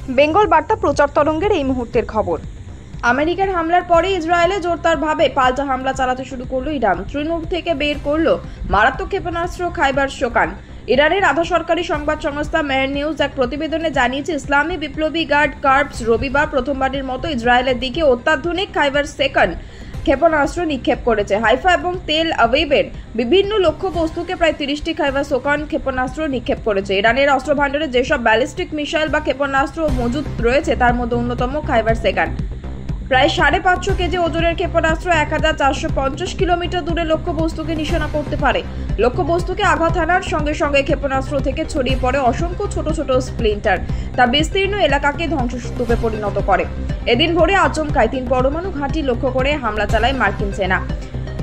বেঙ্গল বার্তা প্রচার তরঙ্গের এই মুহূর্তের খবর। আমেরিকার হামলার পরে ইসরায়েলে জোরদারভাবে পাল্টা হামলা চালাতে শুরু করলো ইরান। তৃণমূল থেকে বের করলো মারাত্মক ক্ষেপণাস্ত্র খাইবার শোকান। ইরানের আধা সরকারি সংবাদ সংস্থা মেহের নিউজ এক প্রতিবেদনে জানিয়েছে, ইসলামী বিপ্লবী গার্ড কর্পস রবিবার প্রথমবারের মতো ইসরায়েলের দিকে অত্যাধুনিক খাইবার সেকন্ড ক্ষেপণাস্ত্র নিক্ষেপ করেছে। হাইফা এবং তেল আভিভের বিভিন্ন লক্ষ্যবস্তুকে প্রায় 30টি খাইবার সোকান ক্ষেপণাস্ত্র নিক্ষেপ করেছে। ইরানের অস্ত্র ভাণ্ডারে যেসব ব্যালিস্টিক মিসাইল বা ক্ষেপণাস্ত্র মজুদ রয়েছে তার মধ্যে অন্যতম খাইবার সেকন্ড। প্রায় 550 কেজি ওজনের ক্ষেপণাস্ত্র 1450 কিলোমিটার দূরে লক্ষ্যবস্তুকে নিশানা করতে পারে। লক্ষ্যবস্তুকে আঘাত হানার সঙ্গে সঙ্গে ক্ষেপণাস্ত্র থেকে ছড়িয়ে পড়ে অসংখ্য ছোট ছোট স্প্লিন্টার, তা বিস্তীর্ণ এলাকাকে ধ্বংসস্তূপে পরিণত করে। এদিন ভোরে আচমকায় 3 পরমাণু ঘাঁটি লক্ষ্য করে হামলা চালায় মার্কিন সেনা।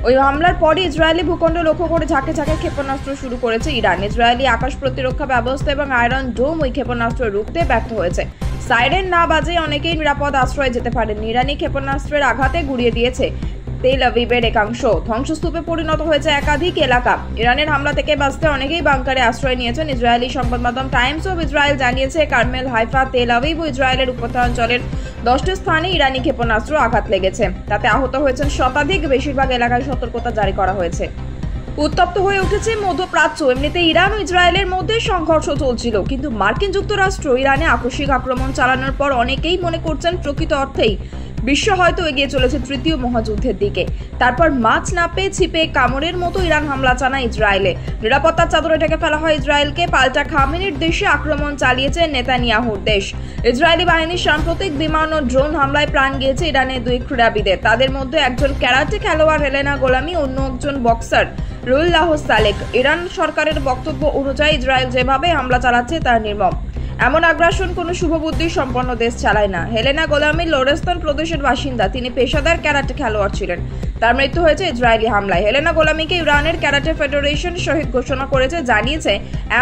ওই হামলার পরে ইসরায়েলি ভূখণ্ড লক্ষ্য করে ঝাঁকে ঝাঁকে ক্ষেপণাস্ত্র শুরু করেছে ইরান। ইসরায়েলি আকাশ প্রতিরক্ষা ব্যবস্থা এবং আয়রন ডোম ওই ক্ষেপণাস্ত্র রুখতে ব্যর্থ হয়েছে। সাইরেন না বাজে অনেকেই নিরাপদ আশ্রয়ে যেতে পারেন। ইরানি ক্ষেপণাস্ত্রের আঘাতে গুড়িয়ে দিয়েছে তেল আভিভের একাংশ, ধ্বংসস্তূপে পরিণত হয়েছে একাধিক এলাকা। ইরানের হামলা থেকে বাঁচতে অনেকেই বাংকারে আশ্রয় নিয়েছেন। ইসরায়েলি সংবাদ মাধ্যম টাইমস অফ ইসরায়েল জানিয়েছে, কার্মেল, হাইফা, তেল আভিভ ও ইসরায়েলের উপত্যঞ্চলের 10টি স্থানে ইরানি ক্ষেপণাস্ত্র আঘাত লেগেছে। তাতে আহত হয়েছেন শতাধিক। বেশিরভাগ এলাকায় সতর্কতা জারি করা হয়েছে। উত্তপ্ত হয়ে উঠেছে মধ্যপ্রাচ্য। এমনিতে ইরান ও ইসরায়েলের মধ্যে সংঘর্ষ চলছিল, কিন্তু মার্কিন যুক্তরাষ্ট্র ইরানে আকস্মিক আক্রমণ চালানোর পর অনেকেই মনে করছেন প্রকৃত অর্থেই বিশ্ব হয়তো এগিয়ে চলেছে তৃতীয় মহাযুদ্ধের দিকে। তারপর মাছ না পেয়ে ছিপে কামড়ের মতো ইরান হামলা চালায় ইসরায়েলে। নিরাপত্তার চাদরে ঢেকে ফেলা হয় ইসরায়েলকে। পাল্টা খামেনির দেশে আক্রমণ চালিয়েছে নেতানিয়াহুর দেশ। ইসরায়েলি বাহিনীর সাম্প্রতিক বিমান ও ড্রোন হামলায় প্রাণ গিয়েছে ইরানের 2 ক্রীড়াবিদের। তাদের মধ্যে একজন ক্যারাটে খেলোয়াড় হেলেনা গোলামি, অন্য একজন বক্সার রুহুল্লাহ সালেক। ইরান সরকারের বক্তব্য অনুযায়ী ইসরায়েল যেভাবে হামলা চালাচ্ছে তার নির্মম। এমন আগ্রাসন কোনো শুভবুদ্ধি সম্পন্ন দেশ চালায় না। হেলেনা গোলামি লোরেস্তান প্রদেশের বাসিন্দা। তিনি পেশাদার ক্যারাটে খেলোয়াড় ছিলেন। তার মৃত্যু হয়েছে ইসরায়েলি হামলায়। হেলেনা গোলামিকে ইরানের ক্যারাটে ফেডারেশন শহীদ ঘোষণা করেছে। জানিয়েছে,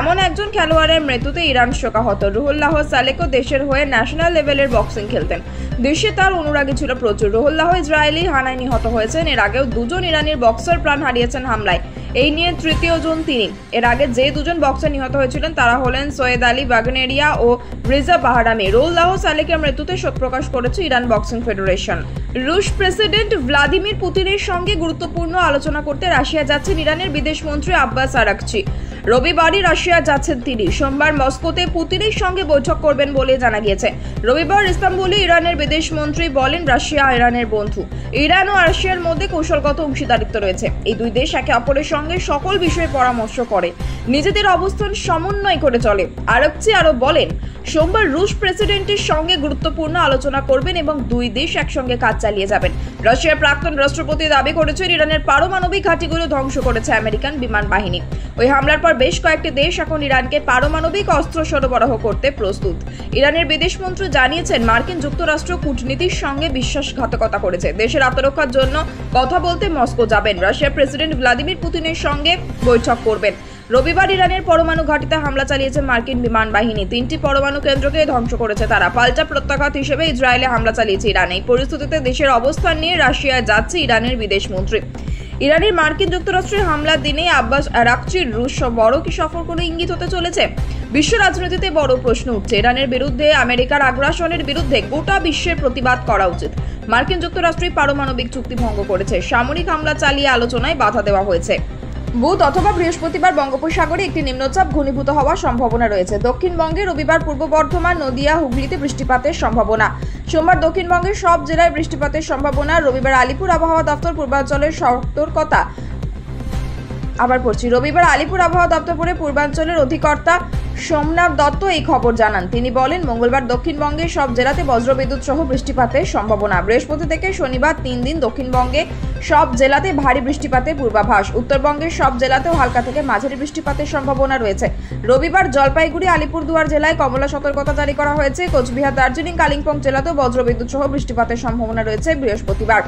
এমন একজন খেলোয়াড়ের মৃত্যুতে ইরান শোকাহত। রুহুল্লাহ সালেকও দেশের হয়ে ন্যাশনাল লেভেলের বক্সিং খেলতেন। দেশে তার অনুরাগী ছিল প্রচুর। রুহুল্লাহ ইসরায়েলি হানায় নিহত হয়েছেন। এর আগেও 2 জন ইরানির বক্সার প্রাণ হারিয়েছেন হামলায়। এই নিয়ে তৃতীয় জন তিনি। এর আগে যে 2 জন বক্সার নিহত হয়েছিলেন তারা হলেন সৈয়দ আলী বাগনেরিয়া ও রিজা বাহারামি। রুহুল্লাহ সালেকের মৃত্যুতে শোক প্রকাশ করেছে ইরান বক্সিং ফেডারেশন। রুশ প্রেসিডেন্ট ভ্লাদিমির পুতিনের সঙ্গে গুরুত্বপূর্ণ আলোচনা করতে রাশিয়া যাচ্ছেন ইরানের বিদেশমন্ত্রী আব্বাস আরাকচি। রবিবারই রাশিয়া যাচ্ছেন তিনি। সোমবার মস্কোতে পুতিনের সঙ্গে বৈঠক করবেন বলে জানা গিয়েছে। রবিবার ইস্তাম্বুলে ইরানের বিদেশমন্ত্রী বলেন, রাশিয়া ইরানের বন্ধু। ইরান ও রাশিয়ার মধ্যে কৌশলগত অংশীদারিত্ব রয়েছে। এই 2 দেশ একে অপরের সঙ্গে সকল বিষয়ে পরামর্শ করে, নিজেদের অবস্থান সমন্বয় করে চলে। আরাকচি আরো বলেন, সোমবার রুশ প্রেসিডেন্টের সঙ্গে গুরুত্বপূর্ণ আলোচনা করবেন এবং 2 দেশ একসঙ্গে কাজ চালিয়ে যাবেন। রাশিয়ার প্রাক্তন রাষ্ট্রপতি দাবি করেছেন, ইরানের পারমাণবিক ঘাঁটিগুলো ধ্বংস করেছে আমেরিকান বিমান বাহিনী। ওই হামলার পর বেশ কয়েকটি দেশ এখন ইরানকে পারমাণবিক অস্ত্র সরবরাহ করতে প্রস্তুত। ইরানের বিদেশমন্ত্রী জানিয়েছেন, মার্কিন যুক্তরাষ্ট্র কূটনীতির সঙ্গে বিশ্বাসঘাতকতা করেছে। দেশের আত্মরক্ষার জন্য কথা বলতে মস্কো যাবেন। রাশিয়ার প্রেসিডেন্ট ভ্লাদিমির পুতিনের সঙ্গে বৈঠক করবেন। রবিবার ইরানের পরমাণু ঘাঁটিতে হামলা চালিয়েছে মার্কিন বিমান বাহিনী। 3টি পরমাণু কেন্দ্রকে ধ্বংস করেছে তারা। পাল্টা প্রত্যাঘাত হিসেবে ইসরায়েলে হামলা চালিয়েছে ইরান। এই পরিস্থিতিতে দেশের অবস্থান নিয়ে রাশিয়ায় যাচ্ছে ইরানের বিদেশমন্ত্রী। ইরানের মার্কিন যুক্তরাষ্ট্রের হামলার দিনে আব্বাস আরাকচির রুশ বড় কি সফর কোনো ইঙ্গিত হতে চলেছে? বিশ্ব রাজনীতিতে বড় প্রশ্ন উঠছে। ইরানের বিরুদ্ধে আমেরিকার আগ্রাসনের বিরুদ্ধে গোটা বিশ্বের প্রতিবাদ করা উচিত। মার্কিন যুক্তরাষ্ট্রের পারমাণবিক চুক্তি ভঙ্গ করেছে। সামরিক হামলা চালিয়ে আলোচনায় বাধা দেওয়া হয়েছে। বুধ অথবা বৃহস্পতিবার বঙ্গোপসাগরে একটি নিম্নচাপ ঘনীভূত হওয়ার সম্ভাবনা রয়েছে। দক্ষিণবঙ্গে রবিবার পূর্ব বর্ধমান, নদিয়া, হুগলিতে বৃষ্টিপাতের সম্ভাবনা। সোমবার দক্ষিণবঙ্গের সব জেলায় বৃষ্টিপাতের সম্ভাবনা। রবিবার আলিপুর আবহাওয়া দপ্তর পূর্বাঞ্চলের সতর্কতা। রবিবার আলিপুর আবহাওয়া দপ্তরে পূর্বাঞ্চলের অধিকর্তা সোমনাথ দত্ত এই খবর জানান। তিনি বলেন, মঙ্গলবার দক্ষিণবঙ্গের সব জেলাতে বজ্রবিদ্যুৎ সহ বৃষ্টিপাতের সম্ভাবনা। বৃহস্পতি থেকে শনিবার 3 দিন দক্ষিণবঙ্গে সব জেলাতে ভারী বৃষ্টিপাতের পূর্বাভাস। উত্তরবঙ্গের সব জেলাতেও হালকা থেকে মাঝারি বৃষ্টিপাতের সম্ভাবনা রয়েছে। রবিবার জলপাইগুড়ি, আলিপুরদুয়ার জেলায় কমলা সতর্কতা জারি করা হয়েছে। কোচবিহার, দার্জিলিং, কালিম্পং জেলাতেও বজ্রবিদ্যুৎ সহ বৃষ্টিপাতের সম্ভাবনা রয়েছে বৃহস্পতিবার।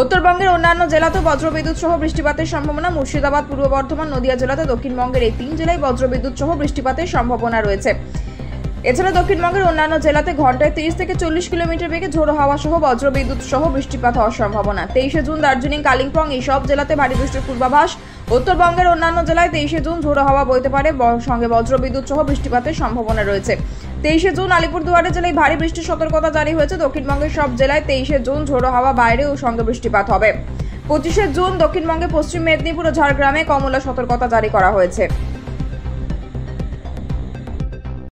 উত্তরবঙ্গের অন্যান্য জেলাতেও বজ্রবিদ্যুৎ সহ বৃষ্টিপাতের সম্ভাবনা। মুর্শিদাবাদ, পূর্ব বর্ধমান, নদিয়া জেলাতে দক্ষিণবঙ্গের এই 3 জেলায় বজ্রবিদ্যুৎ সহ বৃষ্টিপাতের সম্ভাবনা রয়েছে। এছাড়া দক্ষিণবঙ্গের অন্যান্য জেলাতে ঘন্টায় 30 থেকে 40 কিলোমিটার বেগে ঝোড়ো হাওয়া সহ বজ্রবিদ্যুৎ সহ বৃষ্টিপাত হওয়ার সম্ভাবনা। 23 জুন দার্জিলিং, কালিম্পং এই সব জেলাতে ভারী বৃষ্টির পূর্বাভাস। উত্তরবঙ্গের অন্যান্য জেলায় 23শে জুন ঝোড়ো হাওয়া বইতে পারে, সঙ্গে বজ্রবিদ্যুৎ সহ বৃষ্টিপাতের সম্ভাবনা রয়েছে। 23শে জুন আলিপুরদুয়ারে জেলায় ভারী বৃষ্টির সতর্কতা জারি হয়েছে। দক্ষিণবঙ্গের সব জেলায় 23শে জুন ঝোড়ো হাওয়া বাইরে ও সঙ্গে বৃষ্টিপাত হবে। 25শে জুন দক্ষিণবঙ্গে পশ্চিম মেদিনীপুর ও ঝাড়গ্রামে কমলা সতর্কতা জারি করা হয়েছে।